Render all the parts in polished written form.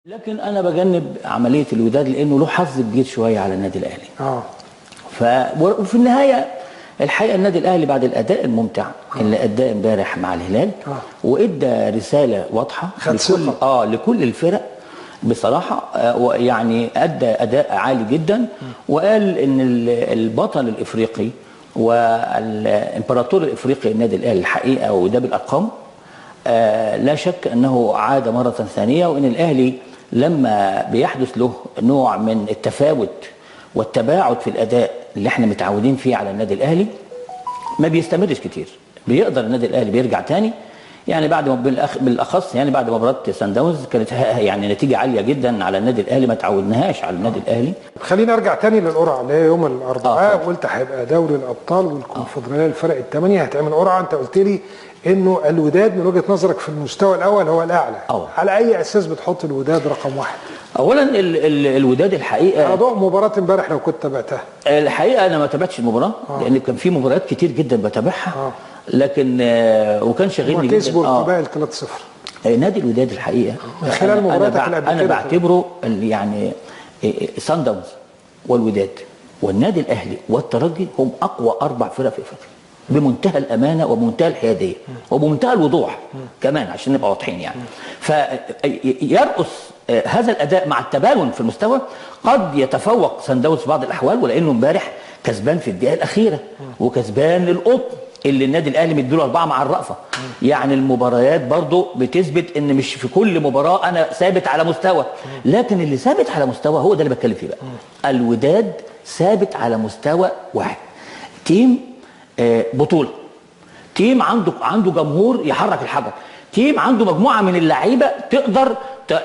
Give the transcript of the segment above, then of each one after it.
لكن انا بجنب عمليه الوداد لانه له حظ كبير شويه على النادي الاهلي. ف وفي النهايه الحقيقه النادي الاهلي بعد الاداء الممتع اللي اداه امبارح مع الهلال وادى رساله واضحه لكل الفرق بصراحه. يعني ادى اداء عالي جدا وقال ان البطل الافريقي والامبراطور الافريقي النادي الاهلي الحقيقه وده بالارقام. لا شك انه عاد مره ثانيه وان الاهلي لما بيحدث له نوع من التفاوت والتباعد في الاداء اللي احنا متعودين فيه على النادي الاهلي ما بيستمرش كتير. بيقدر النادي الاهلي بيرجع تاني يعني بعد ما بالاخص يعني بعد مباراه سان داونز كانت يعني نتيجه عاليه جدا على النادي الاهلي ما تعودناهاش على النادي الاهلي. خلينا ارجع تاني للقرعه اللي هي يوم الاربعاء. قلت هيبقى دوري الابطال والكونفدراليه الفرق الثمانيه هتعمل قرعه. انت قلت لي انه الوداد من وجهه نظرك في المستوى الاول هو الاعلى. على اي اساس بتحط الوداد رقم واحد؟ اولا الوداد الحقيقه موضوع مباراه امبارح لو كنت تابعتها. الحقيقه انا ما تابعتش المباراه لان كان في مباريات كتير جدا بتابعها لكن وكان شاغلني جدا. كسبوا القبائل 3-0 نادي الوداد الحقيقه خلال مباراتك اللي قبل كده. انا بعتبره يعني سان داونز والوداد والنادي الاهلي والترجي هم اقوى 4 فرق في افريقيا بمنتهى الامانه وبمنتهى الحياديه وبمنتهى الوضوح كمان عشان نبقى واضحين يعني. فيرقص هذا الاداء مع التباين في المستوى قد يتفوق سان داونز في بعض الاحوال ولانه امبارح كسبان في الدقيقه الاخيره وكسبان القطن اللي النادي الاهلي مديله 4 مع الرأفة. يعني المباريات برضو بتثبت ان مش في كل مباراه انا ثابت على مستوى لكن اللي ثابت على مستوى هو ده اللي بتكلم فيه بقى. الوداد ثابت على مستوى واحد. تيم بطوله، تيم عنده جمهور يحرك الحجر، تيم عنده مجموعه من اللعيبه تقدر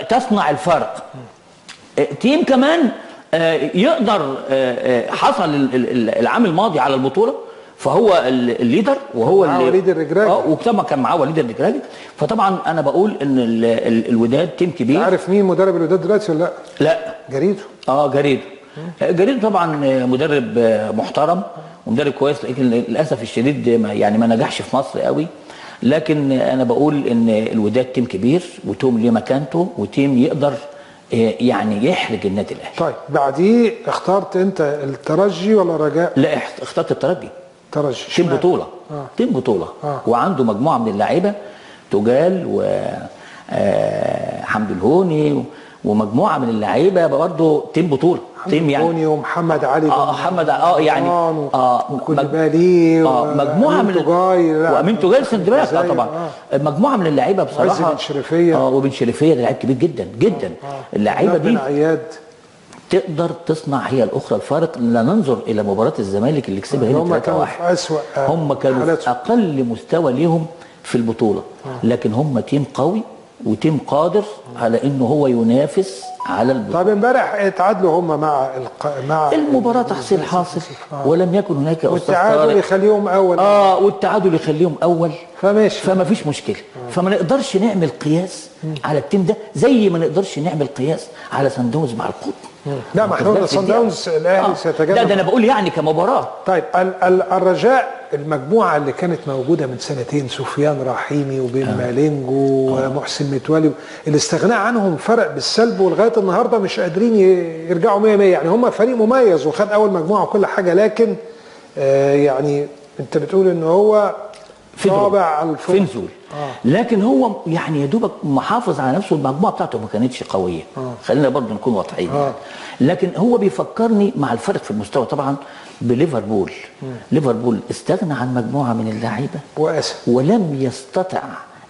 تصنع الفرق، تيم كمان يقدر حصل العام الماضي على البطوله فهو الليدر وهو وليد الرجراجي وطبعا كان معاه وليد الرجراجي. فطبعا انا بقول ان الوداد تيم كبير. عارف مين مدرب الوداد دلوقتي ولا لا؟ لا جريدو. جريدو طبعا مدرب محترم ومدرب كويس لكن للاسف الشديد يعني ما نجحش في مصر قوي. لكن انا بقول ان الوداد تيم كبير وتيم ليه مكانته وتيم يقدر يعني يحرج النادي الاهلي. طيب بعديه اخترت انت الترجي ولا الرجاء؟ لا اخترت الترجي. تيم بطوله تيم بطوله وعنده مجموعه من اللعيبه تجال وحمد الهوني ومجموعه من اللعيبه برضه تيم بطوله. تيم يعني الهوني ومحمد علي محمد يعني وكوليبالي مجموعه من وامين توجاي سندباك طبعا مجموعه من اللعيبه بصراحه. بن شريفيه وبن شريفيه ده لعيب كبير جدا جدا. اللعيبه دي عياد تقدر تصنع هي الاخرى الفارق. لا ننظر الى مباراه الزمالك اللي كسبها هنا 3-1. هم كانوا في اقل مستوى ليهم في البطوله لكن هم تيم قوي وتيم قادر على انه هو ينافس على البطوله. طب امبارح اتعادلوا هم مع المباراه تحصيل حاصل ولم يكن هناك والتعادل يخليهم اول والتعادل يخليهم اول فماشي فما فيش مشكله. فما نقدرش نعمل قياس على التيم ده زي ما نقدرش نعمل قياس على سان داونز مع القطن. لا ما احنا قلنا سان داونز الاهلي سيتجنب. ده انا بقول يعني كمباراه. طيب الرجاء المجموعه اللي كانت موجوده من سنتين سفيان رحيمي وبين مالينجو ومحسن متولي الاستغناء عنهم فرق بالسلب ولغايه النهارده مش قادرين يرجعوا 100-100. يعني هم فريق مميز وخد اول مجموعه وكل حاجه لكن يعني انت بتقول ان هو طابع على الفوق في نزول لكن هو يعني يا دوبك محافظ على نفسه. المجموعه بتاعته ما كانتش قويه خلينا برضه نكون واضحين لكن هو بيفكرني مع الفرق في المستوى طبعا بليفربول. ليفربول استغنى عن مجموعه من اللعيبه ولم يستطع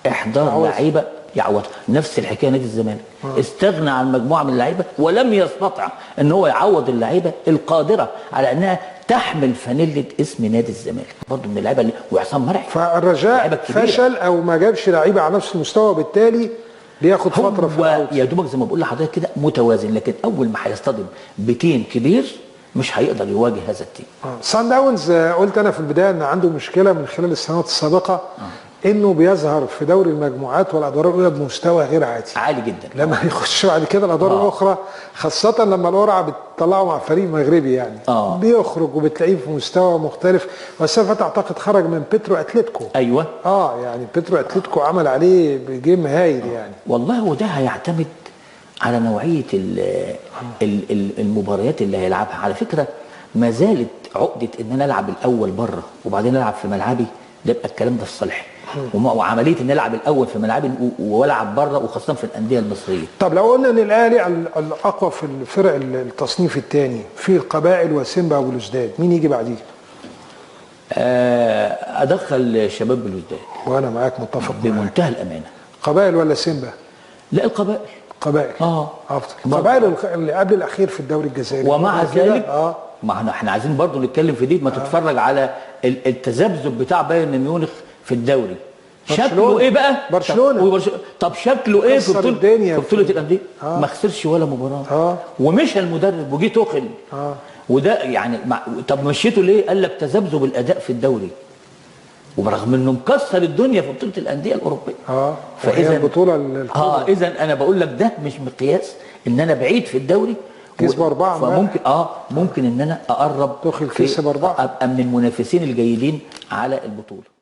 احضار لعيبه يعوض. نفس الحكايه نادي الزمالك استغنى عن مجموعه من اللعيبه ولم يستطع ان هو يعوض اللعيبه القادره على انها تحمل فانيله اسم نادي الزمالك برضه من اللعيبه اللي وعصام مرعي. فالرجاء فشل او ما جابش لعيبه على نفس المستوى وبالتالي بياخد فتره في يا دوبك زي ما بقول لحضرتك كده متوازن لكن اول ما هيصطدم بتيم كبير مش هيقدر يواجه هذا التيم. سان داونز قلت انا في البدايه ان عنده مشكله من خلال السنوات السابقه انه بيظهر في دوري المجموعات والادوار الاولى بمستوى غير عالي جدا. لما يخش بعد كده الادوار الاخرى خاصه لما القرعه بتطلعه مع فريق مغربي يعني بيخرج وبتلاقيه في مستوى مختلف. والسنه اللي فاتت اعتقد خرج من بيترو اتلتيكو. ايوه يعني بيترو اتلتيكو عمل عليه جيم هايل يعني. والله وده هيعتمد على نوعيه المباريات اللي هيلعبها. على فكره ما زالت عقده ان انا العب الاول بره وبعدين العب في ملعبي، ده يبقى الكلام ده الصالح. وعمليه ان العب الاول في ملعبي والعب بره، وخاصه في الانديه المصريه. طب لو قلنا ان الاهلي الاقوى في الفرق التصنيف الثاني في القبائل وسيمبا وبلوزداد، مين يجي بعديه؟ ادخل شباب بلوزداد. وانا معاك، متفق معاك بمنتهى الامانه. قبائل ولا سيمبا؟ لا القبائل. قبائل افضل. القبائل اللي قبل الاخير في الدوري الجزائري. ومع ذلك ما احنا عايزين برضو نتكلم في دي. ما تتفرج على التذبذب بتاع بايرن ميونخ في الدوري. شكله ايه بقى؟ برشلونه. طب شكله ايه في بطوله الانديه؟ ما خسرش ولا مباراه. ومشى المدرب وجي توخل. وده يعني طب مشيته ليه؟ قال لك تذبذب الاداء في الدوري، وبرغم انه مكسر الدنيا في بطوله الانديه الاوروبيه. فاذا البطوله اذا انا بقول لك ده مش مقياس ان انا بعيد في الدوري. كسب 4 فممكن ممكن ان انا اقرب توخل كسب 4 ابقى من المنافسين الجيدين على البطوله.